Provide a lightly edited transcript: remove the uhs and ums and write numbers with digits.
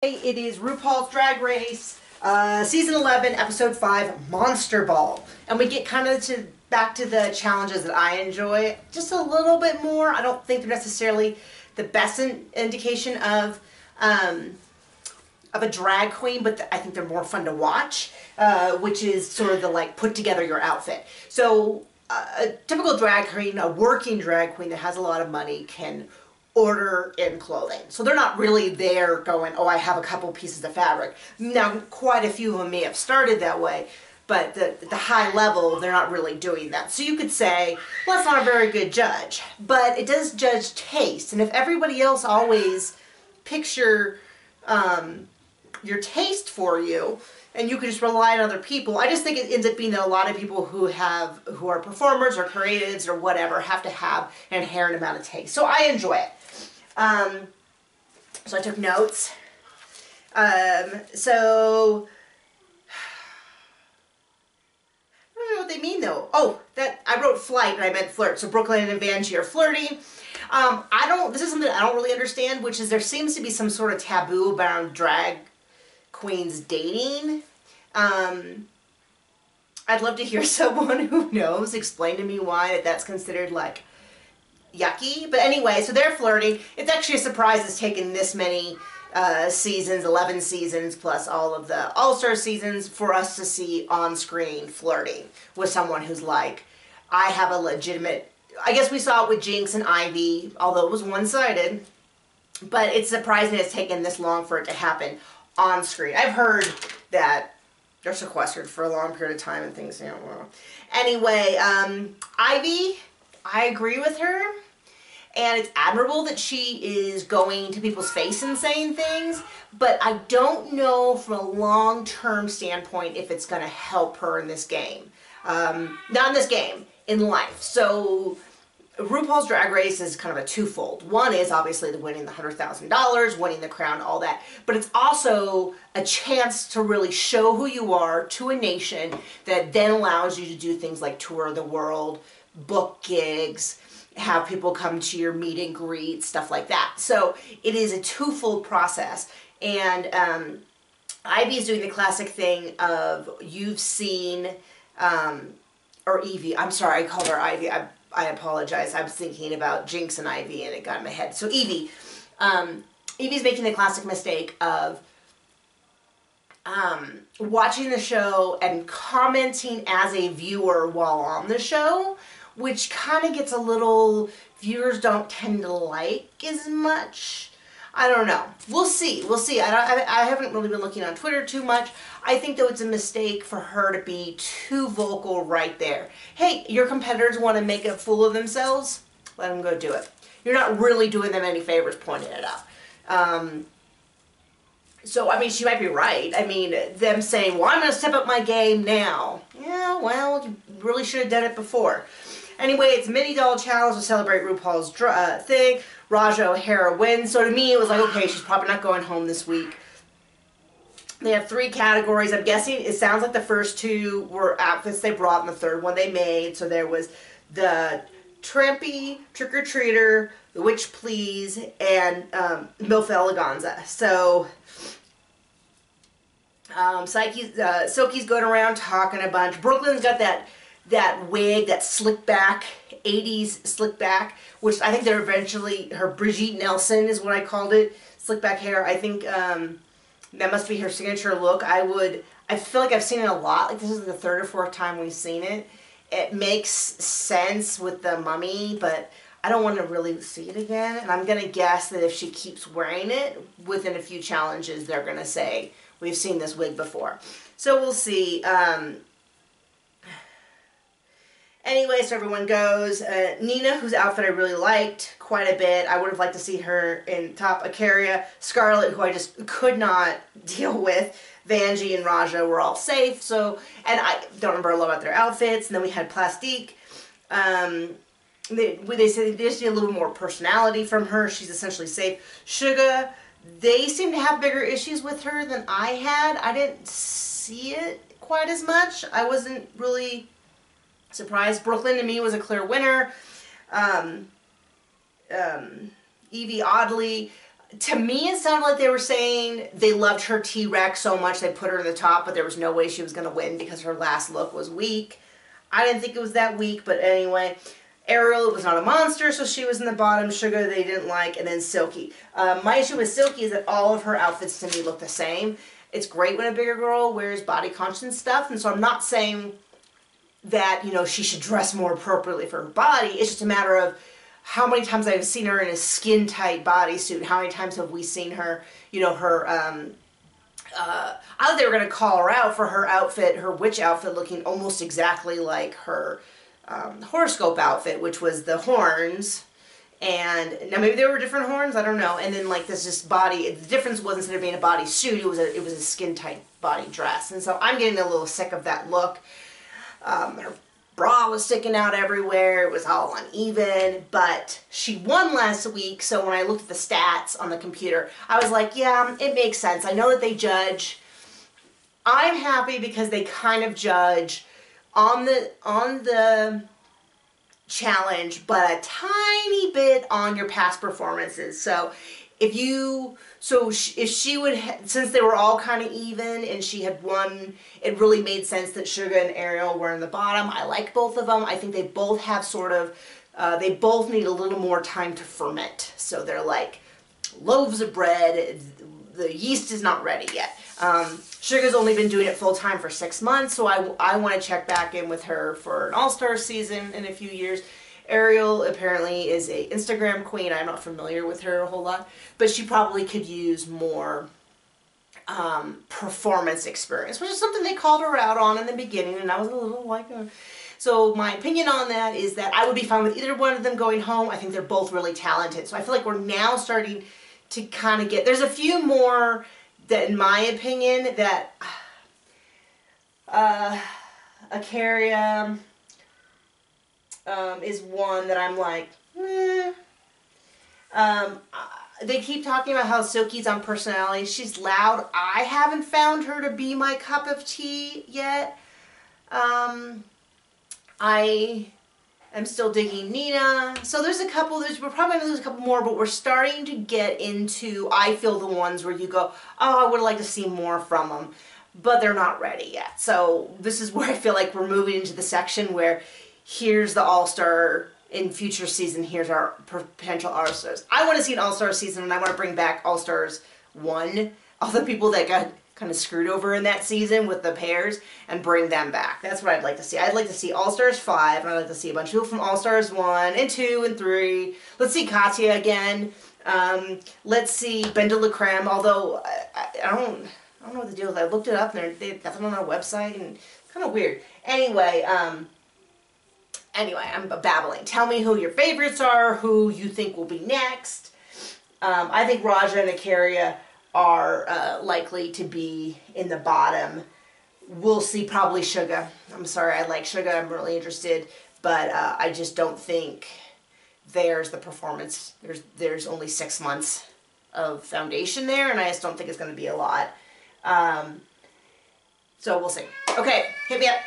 It is RuPaul's Drag Race, Season 11, Episode 5, Monster Ball. And we get kind of back to the challenges that I enjoy just a little bit more. I don't think they're necessarily the best indication of a drag queen, but I think they're more fun to watch, which is sort of the like put together your outfit. So a typical drag queen, a working drag queen that has a lot of money can order in clothing. So they're not really there going, oh, I have a couple pieces of fabric. Now, quite a few of them may have started that way, but the high level, they're not really doing that. So you could say, well, that's not a very good judge, but it does judge taste. And if everybody else always picture your taste for you, and you can just rely on other people, I just think it ends up being that a lot of people who are performers or creatives or whatever have to have an inherent amount of taste. So I enjoy it. So I took notes. So I don't know what they mean though. Oh, that I wrote flight and I meant flirt. So Brooklyn and Vanjie are flirting. This is something I don't really understand, which is there seems to be some sort of taboo around drag queens dating. I'd love to hear someone who knows explain to me why that's considered like yucky. But anyway, so they're flirting. It's actually a surprise it's taken this many seasons, 11 seasons plus all of the All-Star seasons for us to see on-screen flirting with someone who's like, I have a legitimate, I guess we saw it with Jinx and Ivy, although it was one-sided, but it's surprising it's taken this long for it to happen on screen. I've heard that they're sequestered for a long period of time and things, you know. Well. Anyway, Ivy, I agree with her, and it's admirable that she is going to people's face and saying things, but I don't know from a long-term standpoint if it's going to help her in this game. Not in this game, in life. So RuPaul's Drag Race is kind of a twofold. One is obviously the winning the $100,000, winning the crown, all that. But it's also a chance to really show who you are to a nation that then allows you to do things like tour the world, book gigs, have people come to your meet and greet, stuff like that. So it is a twofold process. And Ivy is doing the classic thing of you've seen, or Evie, I'm sorry, I called her Ivy. I apologize. I was thinking about Jinx and Ivy and it got in my head. So Evie, Evie's making the classic mistake of watching the show and commenting as a viewer while on the show, which kind of gets a little, viewers don't tend to like as much. I don't know. We'll see. We'll see. I haven't really been looking on Twitter too much. I think, though, it's a mistake for her to be too vocal right there. Hey, your competitors want to make a fool of themselves? Let them go do it. You're not really doing them any favors pointing it out. So, I mean, she might be right. I mean, them saying, well, I'm going to step up my game now. Yeah, well, you really should have done it before. Anyway, it's a mini doll challenge to celebrate RuPaul's thing. Raja O'Hara wins. So to me, it was like, okay, she's probably not going home this week. They have 3 categories. I'm guessing it sounds like the first 2 were outfits they brought and the third one they made. So there was the Trampy, Trick-or-Treater, the Witch Please, and Milf Eleganza. So Silky's going around talking a bunch. Brooklyn's got that wig, that slick back, 80s slick back, which I think they're eventually, her Brigitte Nelson is what I called it, slick back hair. I think that must be her signature look. I feel like I've seen it a lot, like this is the 3rd or 4th time we've seen it. It makes sense with the mummy, but I don't want to really see it again, and I'm going to guess that if she keeps wearing it, within a few challenges, they're going to say, we've seen this wig before. So we'll see. Anyway, so everyone goes. Nina, whose outfit I really liked quite a bit. I would have liked to see her in top. Akaria, Scarlett, who I just could not deal with. Vanjie and Raja were all safe. So, and I don't remember a lot about their outfits. And then we had Plastique. They said they just need a little more personality from her. She's essentially safe. Suga, they seem to have bigger issues with her than I had. I didn't see it quite as much. I wasn't really surprised. Brooklyn to me was a clear winner. Evie, oddly, To me, it sounded like they were saying they loved her T-Rex so much they put her in the top, but there was no way she was going to win because her last look was weak. I didn't think it was that weak, but anyway. Ariel was not a monster, so she was in the bottom. Sugar, they didn't like, and then Silky. My issue with Silky is that all of her outfits to me look the same. It's great when a bigger girl wears body conscious stuff, and so I'm not saying that, you know, she should dress more appropriately for her body. It's just a matter of how many times I've seen her in a skin-tight bodysuit. How many times have we seen her, you know, her, I thought they were going to call her out for her outfit, her witch outfit, looking almost exactly like her horoscope outfit, which was the horns. And now maybe there were different horns, I don't know. And then like this just body, the difference was instead of being a bodysuit, it was a skin-tight body dress. And so I'm getting a little sick of that look. Her bra was sticking out everywhere. It was all uneven, but she won last week. So when I looked at the stats on the computer, I was like, yeah, it makes sense. I know that they judge. I'm happy because they kind of judge on the challenge, but a tiny bit on your past performances. So if she would, since they were all kind of even and she had won, it really made sense that Sugar and Ariel were in the bottom. I like both of them. I think they both have sort of, they both need a little more time to ferment. So they're like loaves of bread. The yeast is not ready yet. Sugar's only been doing it full time for 6 months, so I want to check back in with her for an all-star season in a few years. Ariel apparently is a Instagram queen. I'm not familiar with her a whole lot, but she probably could use more performance experience, which is something they called her out on in the beginning, and I was a little like, so my opinion on that is that I would be fine with either one of them going home. I think they're both really talented, so I feel like we're now starting to kind of get, there's a few more that, in my opinion, that Acaria is one that I'm like, they keep talking about how Silky's on personality. She's loud. I haven't found her to be my cup of tea yet. I am still digging Nina. So there's a couple, we're probably going to lose a couple more, but we're starting to get into, I feel, the ones where you go, oh, I would like to see more from them, but they're not ready yet. So this is where I feel like we're moving into the section where here's the all-star in future season, here's our potential all-stars. I want to see an all-star season, and I want to bring back all-stars 1, all the people that got kind of screwed over in that season with the pairs, and bring them back. That's what I'd like to see. I'd like to see All-Stars 5, and I'd like to see a bunch of people from All-Stars 1 and 2 and 3. Let's see Katya again. Let's see Benda La Creme, although I don't know what the deal is. I looked it up, and they got them on our website, and it's kind of weird. Anyway, I'm babbling. Tell me who your favorites are, who you think will be next. I think Raja and Acaria are likely to be in the bottom. We'll see probably Sugar. I'm sorry, I like Sugar. I'm really interested, but I just don't think there's the performance. There's only 6 months of foundation there, and I just don't think it's going to be a lot. So we'll see. Okay, hit me up.